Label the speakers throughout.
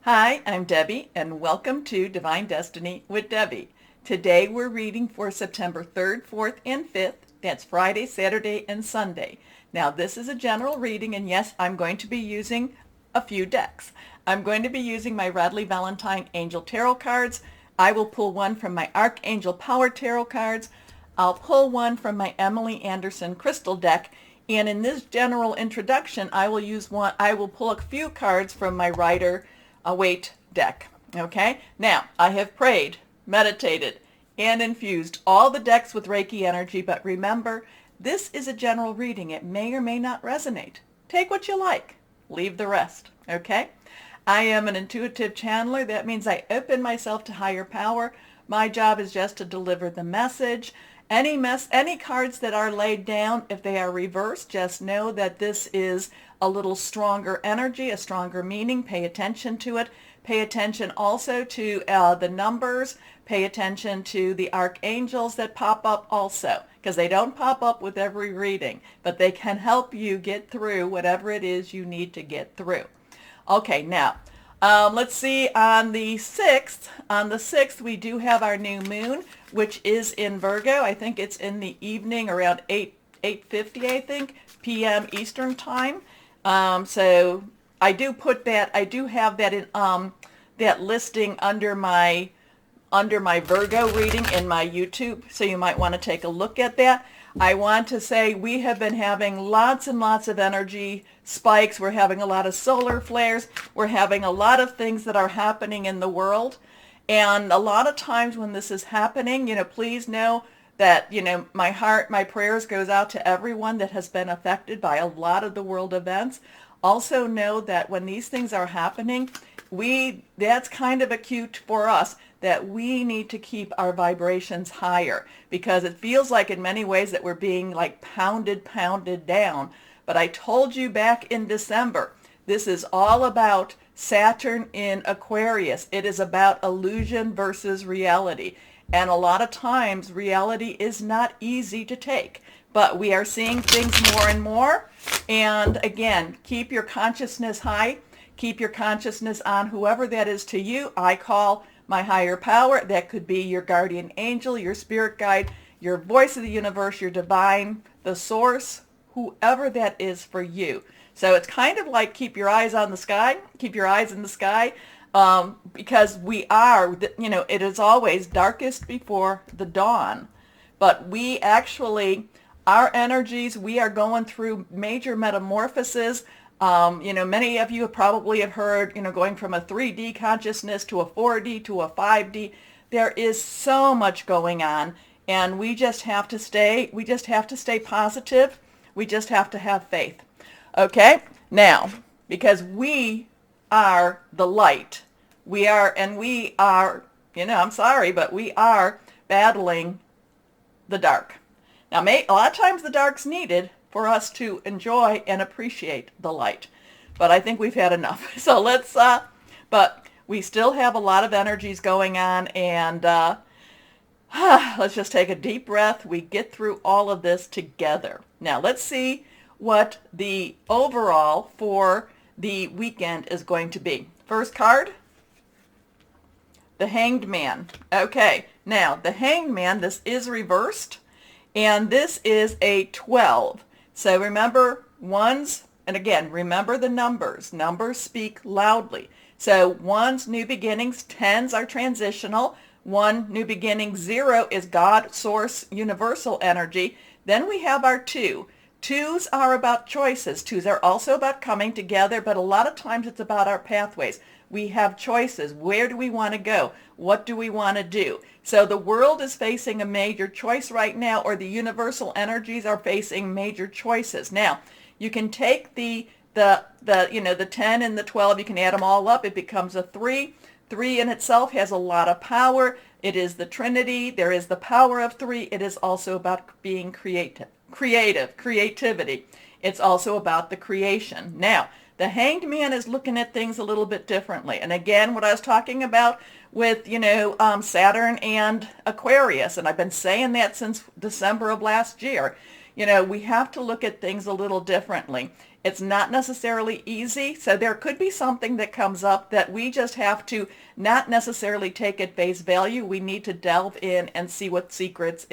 Speaker 1: Hi, I'm Debbie, and welcome to Divine Destiny with Debbie. Today we're reading for September 3rd, 4th, and 5th. That's Friday, Saturday, and Sunday. Now, this is a general reading, and yes, I'm going to be using a few decks. I'm going to be using my Radley Valentine Angel Tarot cards. I will pull one from my Archangel Power Tarot cards. I'll pull one from my Emily Anderson Crystal deck. And in this general introduction, I will pull a few cards from my Rider Waite deck. Okay? Now, I have prayed, meditated, and infused all the decks with Reiki energy, but remember, this is a general reading. It may or may not resonate. Take what you like. Leave the rest. Okay? I am an intuitive channeler. That means I open myself to higher power. My job is just to deliver the message. Any cards that are laid down, if they are reversed, just know that this is a little stronger energy, a stronger meaning. Pay attention to it. Pay attention also to the numbers. Pay attention to the archangels that pop up also, because they don't pop up with every reading, but they can help you get through whatever it is you need to get through. Okay, now, let's see, on the 6th, we do have our new moon, which is in Virgo. I think it's in the evening around 8:50, I think, p.m. Eastern time. So I do have that in that listing under my Virgo reading in my YouTube, so you might want to take a look at that. I want to say we have been having lots and lots of energy spikes. We're having a lot of solar flares. We're having a lot of things that are happening in the world. And a lot of times when this is happening, please know that, my heart, my prayers goes out to everyone that has been affected by a lot of the world events. Also know that when these things are happening, that's kind of acute for us, that we need to keep our vibrations higher, because it feels like in many ways that we're being like pounded down. But I told you back in December, this is all about Saturn in Aquarius. It is about illusion versus reality. And a lot of times reality is not easy to take, but we are seeing things more and more. And again, keep your consciousness high. Keep your consciousness on whoever that is to you. I call my higher power. That could be your guardian angel, your spirit guide, your voice of the universe, your divine, the source, whoever that is for you. So it's kind of like keep your eyes on the sky, keep your eyes in the sky, because we are, it is always darkest before the dawn. But we actually, our energies, we are going through major metamorphoses. Many of you probably have heard, going from a 3D consciousness to a 4D to a 5D. There is so much going on, and we just have to stay positive. We just have to have faith. Okay? Now, because we are the light. I'm sorry, but we are battling the dark. Now, a lot of times the dark's needed for us to enjoy and appreciate the light. But I think we've had enough. So but we still have a lot of energies going on, and let's just take a deep breath. We get through all of this together. Now, let's see what the overall for the weekend is going to be. First card, the Hanged Man. Okay, now the Hanged Man, this is reversed, and this is a 12. So remember ones, and again, remember the numbers. Numbers speak loudly. So ones, new beginnings. Tens are transitional. 1, new beginning. 0 is God, source, universal energy. Then we have our 2. 2s are about choices. 2s are also about coming together, but a lot of times it's about our pathways. We have choices. Where do we want to go? What do we want to do? So the world is facing a major choice right now, or the universal energies are facing major choices. Now, you can take the 10 and the 12, you can add them all up. It becomes a 3. 3 in itself has a lot of power. It is the Trinity. There is the power of 3. It is also about being creativity. It's also about the creation. Now, the Hanged Man is looking at things a little bit differently. And again, what I was talking about with, Saturn and Aquarius, and I've been saying that since December of last year, we have to look at things a little differently. It's not necessarily easy, so there could be something that comes up that we just have to not necessarily take at face value. We need to delve in and see what secrets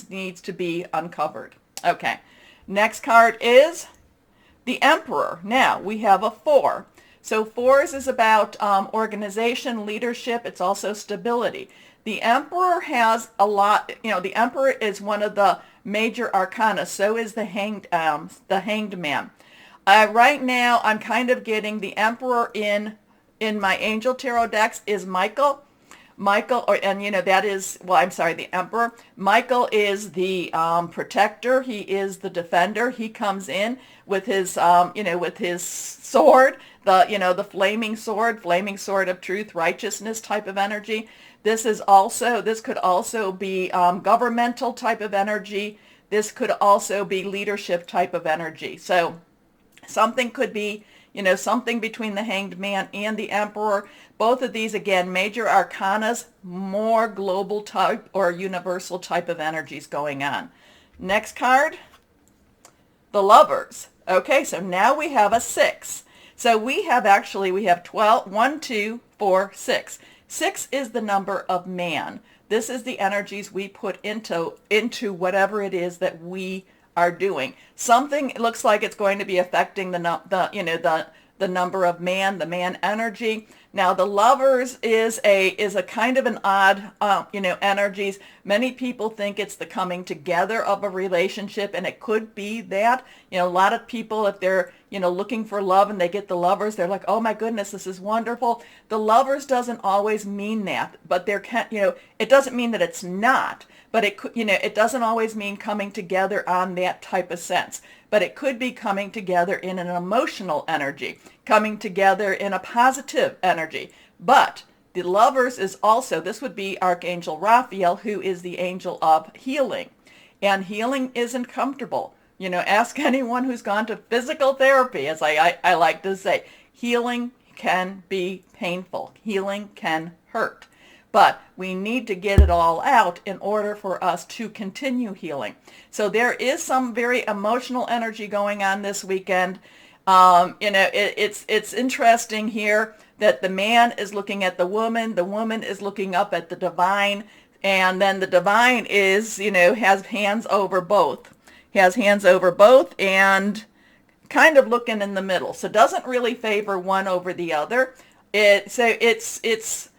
Speaker 1: needs to be uncovered. Okay, next card is the Emperor. Now, we have a 4. So 4s is about organization, leadership. It's also stability. The Emperor has a lot, the Emperor is one of the major arcana. So is the Hanged Man. Right now, I'm kind of getting the Emperor in my Angel Tarot decks is Michael. The Emperor. Michael is the protector. He is the defender. He comes in with his, with his sword, the flaming sword of truth, righteousness type of energy. This could also be governmental type of energy. This could also be leadership type of energy. So something could be, something between the Hanged Man and the Emperor. Both of these, again, major arcanas, more global type or universal type of energies going on. Next card, the Lovers. Okay, so now we have a 6. So we have 12, 1, 2, 4, 6. 6 is the number of man. This is the energies we put into whatever it is that we are doing. Something looks like it's going to be affecting the number of man, the man energy. Now the Lovers is a kind of an odd energies. Many people think it's the coming together of a relationship, and it could be that. A lot of people, if they're looking for love and they get the Lovers, they're like, oh my goodness, this is wonderful. The Lovers doesn't always mean that, but it doesn't mean that it's not. But it could, it doesn't always mean coming together on that type of sense. But it could be coming together in an emotional energy, coming together in a positive energy. But the Lovers is also, this would be Archangel Raphael, who is the angel of healing. And healing isn't comfortable. Ask anyone who's gone to physical therapy, as I like to say. Healing can be painful. Healing can hurt. But we need to get it all out in order for us to continue healing. So there is some very emotional energy going on this weekend. It's interesting here that the man is looking at the woman is looking up at the divine, and then the divine is, has hands over both. He has hands over both and kind of looking in the middle. So doesn't really favor one over the other. It's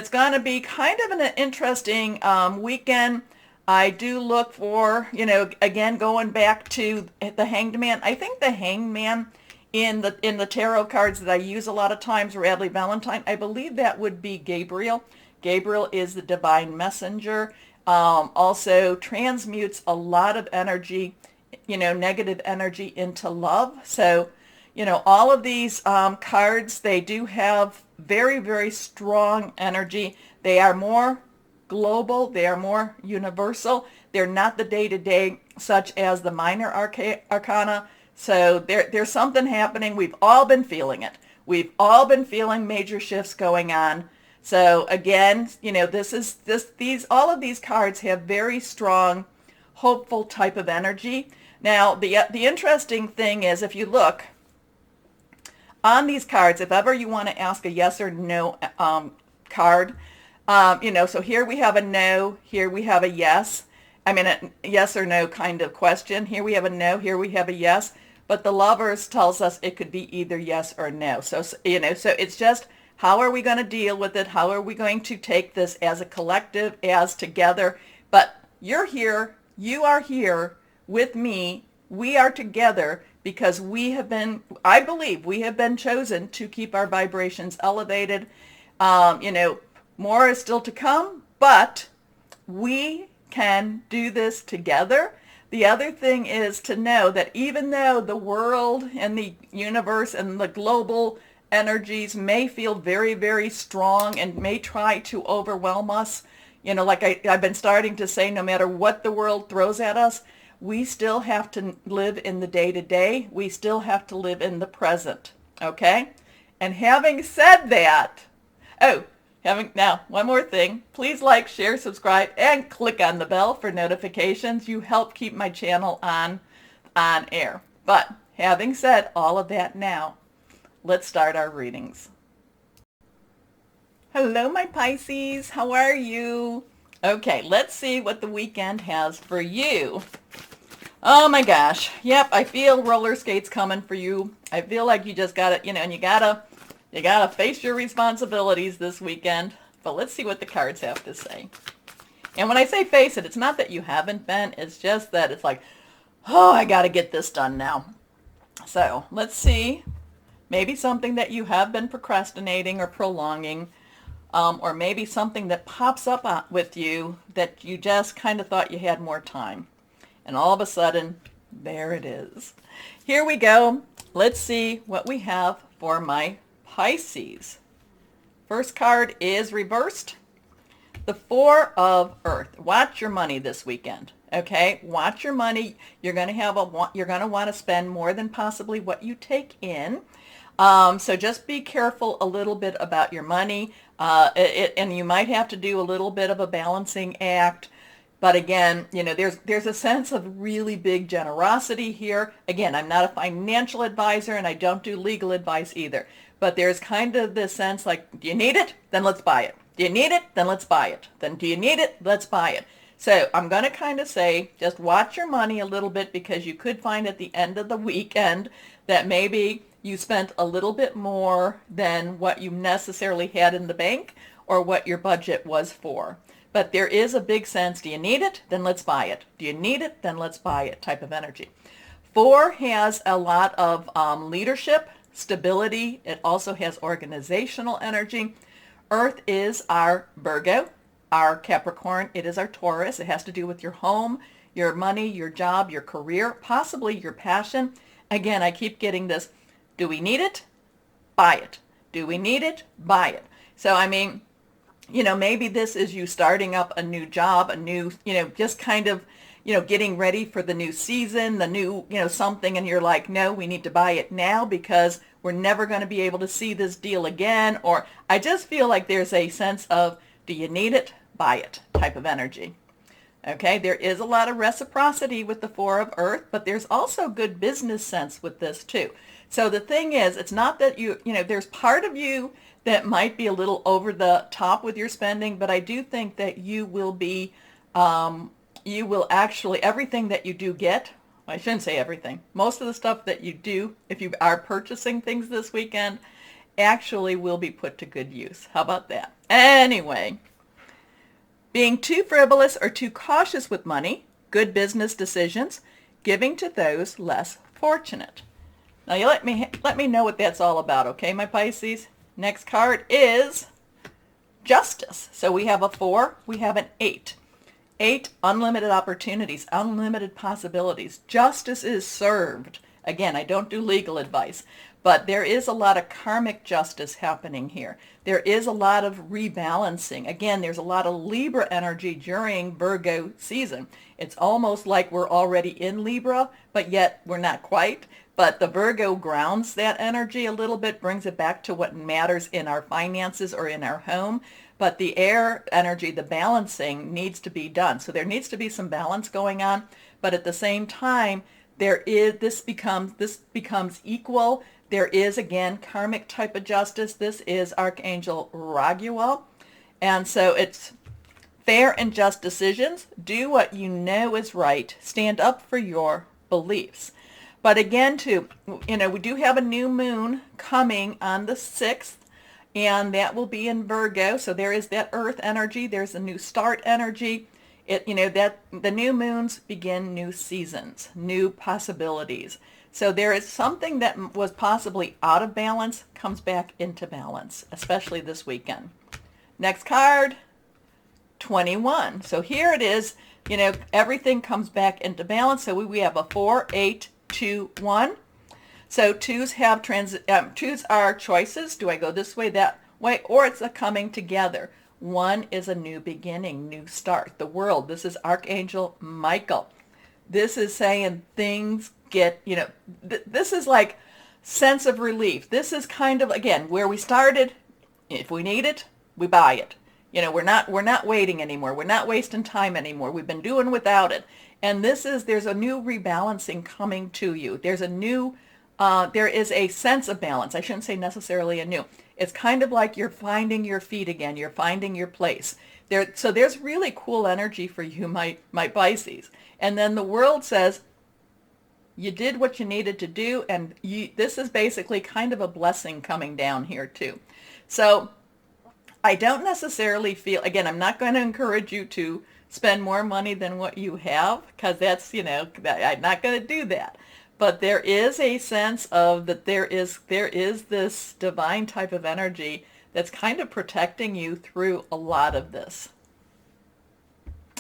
Speaker 1: going to be kind of an interesting weekend. I do look for, again, going back to the Hanged Man. I think the Hanged Man in the tarot cards that I use a lot of times, Radley Valentine, I believe that would be Gabriel. Gabriel is the divine messenger. Also transmutes a lot of energy, negative energy into love. So, all of these cards, they do have very, very strong energy. They are more global. They are more universal. They're not the day-to-day, such as the minor arcana. So there's something happening. We've all been feeling it. We've all been feeling major shifts going on. So again, all of these cards have very strong, hopeful type of energy. Now, the interesting thing is, if you look on these cards, if ever you want to ask a yes or no card, so here we have a no, here we have a yes. A yes or no kind of question. Here we have a no, here we have a yes. But the Lovers tells us it could be either yes or no. So it's just, how are we going to deal with it? How are we going to take this as a collective, as together? But you're here, you are here with me. We are together because I believe we have been chosen to keep our vibrations elevated. More is still to come, but we can do this together. The other thing is to know that even though the world and the universe and the global energies may feel very, very strong and may try to overwhelm us, like I've been starting to say, no matter what the world throws at us, we still have to live in the day-to-day. We still have to live in the present, okay? And having said that, now, one more thing. Please like, share, subscribe, and click on the bell for notifications. You help keep my channel on air. But having said all of that now, let's start our readings. Hello, my Pisces. How are you? Okay, let's see what the weekend has for you. Oh my gosh. Yep, I feel roller skates coming for you. I feel like you just gotta, and you gotta face your responsibilities this weekend. But let's see what the cards have to say. And when I say face it, it's not that you haven't been. It's just that it's like, oh, I gotta get this done now. So let's see. Maybe something that you have been procrastinating or prolonging. Or maybe something that pops up with you that you just kind of thought you had more time. And all of a sudden, there it is. Here we go. Let's see what we have for my Pisces. First card is reversed. The Four of Earth. Watch your money this weekend. Okay? Watch your money. You're going to want to spend more than possibly what you take in. So just be careful a little bit about your money. And you might have to do a little bit of a balancing act. But again, there's a sense of really big generosity here. Again, I'm not a financial advisor and I don't do legal advice either. But there's kind of this sense like, do you need it? Then let's buy it. Do you need it? Then let's buy it. Then do you need it? Let's buy it. So I'm going to kind of say, just watch your money a little bit because you could find at the end of the weekend that maybe you spent a little bit more than what you necessarily had in the bank or what your budget was for. But there is a big sense, do you need it? Then let's buy it. Do you need it? Then let's buy it type of energy. 4 has a lot of leadership, stability. It also has organizational energy. Earth is our Virgo, our Capricorn. It is our Taurus. It has to do with your home, your money, your job, your career, possibly your passion. Again, I keep getting this. Do we need it? Buy it. Do we need it? Buy it. So, I mean, maybe this is you starting up a new job, a new, just kind of, getting ready for the new season, the new, something, and you're like, no, we need to buy it now because we're never going to be able to see this deal again. Or I just feel like there's a sense of, do you need it? Buy it type of energy. Okay, there is a lot of reciprocity with the Four of Earth, but there's also good business sense with this too. So the thing is, it's not that there's part of you that might be a little over the top with your spending, but I do think that you will be, you will actually, everything that you do get, I shouldn't say everything, most of the stuff that you do, if you are purchasing things this weekend, actually will be put to good use. How about that? Anyway, being too frivolous or too cautious with money, good business decisions, giving to those less fortunate. Now you let me know what that's all about, okay, my Pisces? Next card is Justice. So we have a 4, we have an 8. 8, unlimited opportunities, unlimited possibilities. Justice is served. Again, I don't do legal advice, but there is a lot of karmic justice happening here. There is a lot of rebalancing. Again, there's a lot of Libra energy during Virgo season. It's almost like we're already in Libra, but yet we're not quite. But the Virgo grounds that energy a little bit, brings it back to what matters in our finances or in our home. But the air energy, the balancing needs to be done. So there needs to be some balance going on. But at the same time, this becomes equal. There is, again, karmic type of justice. This is Archangel Raphael. And so it's fair and just decisions. Do what you know is right. Stand up for your beliefs. But again, too, we do have a new moon coming on the 6th, and that will be in Virgo. So there is that earth energy. There's a new start energy. That the new moons begin new seasons, new possibilities. So there is something that was possibly out of balance comes back into balance, especially this weekend. Next card, 21. So here it is, everything comes back into balance. So we have a 4, 8, 2, 1. So twos are choices. Do I go this way, that way, or it's a coming together? 1 is a new beginning, new start. The world. This is Archangel Michael. This is saying things get, this is like sense of relief. This is kind of, again, where we started. If we need it, we buy it. We're not waiting anymore. We're not wasting time anymore. We've been doing without it. And there's a new rebalancing coming to you. There is a sense of balance. I shouldn't say necessarily a new. It's kind of like you're finding your feet again. You're finding your place. So there's really cool energy for you, my Pisces. And then the world says, you did what you needed to do, and this is basically kind of a blessing coming down here too. So I don't necessarily feel, again, I'm not going to encourage you to spend more money than what you have, because that's, I'm not going to do that. But there is a sense of that there is this divine type of energy that's kind of protecting you through a lot of this.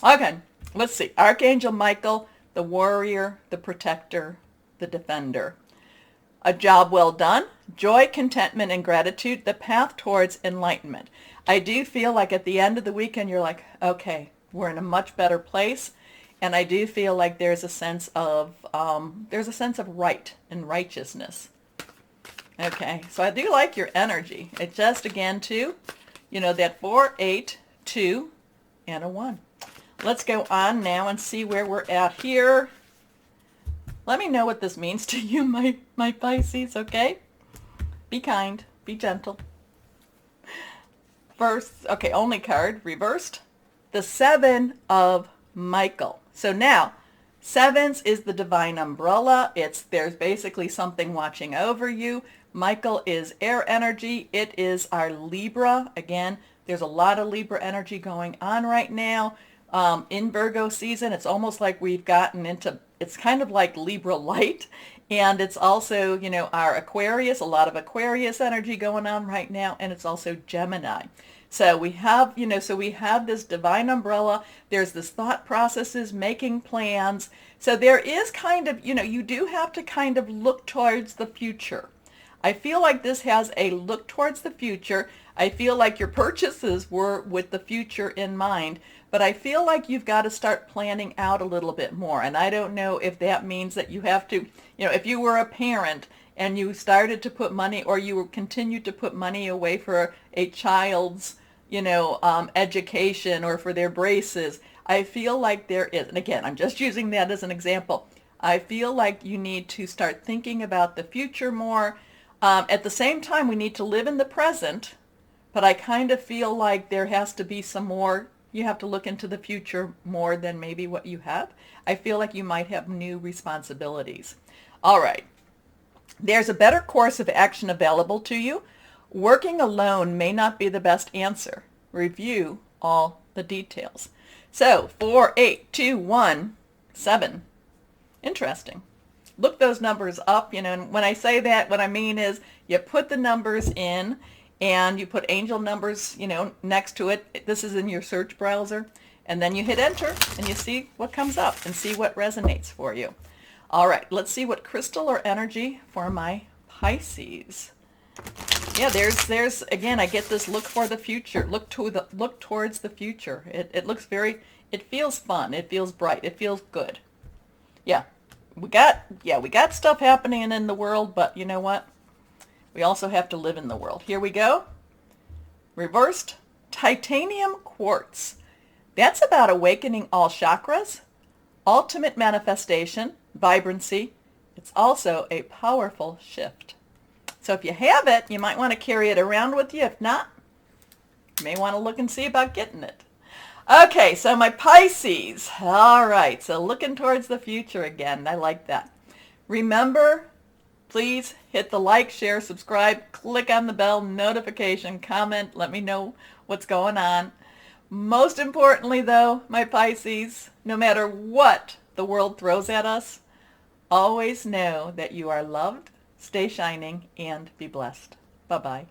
Speaker 1: Okay, let's see. Archangel Michael, the warrior, the protector, the defender. A job well done, joy, contentment, and gratitude, the path towards enlightenment. I do feel like at the end of the weekend, you're like, okay, we're in a much better place. And I do feel like there's a sense of right and righteousness. Okay, so I do like your energy. It just, again, too, that 4, 8, 2, and a 1. Let's go on now and see where we're at here. Let me know what this means to you, my Pisces, okay? Be kind. Be gentle. First, okay, only card, reversed. The 7 of Michael. So now, 7s is the divine umbrella. There's basically something watching over you. Michael is air energy. It is our Libra. Again, there's a lot of Libra energy going on right now. In Virgo season, it's almost like we've gotten into, it's kind of like Libra light. And it's also, our Aquarius, a lot of Aquarius energy going on right now. And it's also Gemini. So we have, this divine umbrella. There's this thought processes, making plans. So there is kind of, you do have to kind of look towards the future. I feel like this has a look towards the future. I feel like your purchases were with the future in mind, but I feel like you've got to start planning out a little bit more. And I don't know if that means that you have to, if you were a parent and you started to put money, or you continued to put money away for a child's education or for their braces. I feel like there is, and again, I'm just using that as an example. I feel like you need to start thinking about the future more. At the same time, we need to live in the present, but I kind of feel like there has to be some more, you have to look into the future more than maybe what you have. I feel like you might have new responsibilities. All right. There's a better course of action available to you. Working alone may not be the best answer. Review all the details. So 4, 8, 2, 1, 7. Interesting. Look those numbers up, and when I say that, what I mean is you put the numbers in and you put angel numbers, next to it. This is in your search browser. And then you hit enter and you see what comes up and see what resonates for you. All right, let's see what crystal or energy for my Pisces. Yeah, there's again, I get this look for the future. Look towards the future. It looks it feels fun. It feels bright. It feels good. Yeah. We got stuff happening in the world, but you know what? We also have to live in the world. Here we go. Reversed titanium quartz. That's about awakening all chakras, ultimate manifestation, vibrancy. It's also a powerful shift. So if you have it, you might want to carry it around with you. If not, you may want to look and see about getting it. Okay, so my Pisces. All right, so looking towards the future again. I like that. Remember, please hit the like, share, subscribe, click on the bell, notification, comment. Let me know what's going on. Most importantly, though, my Pisces, no matter what the world throws at us, always know that you are loved. Stay shining and be blessed. Bye-bye.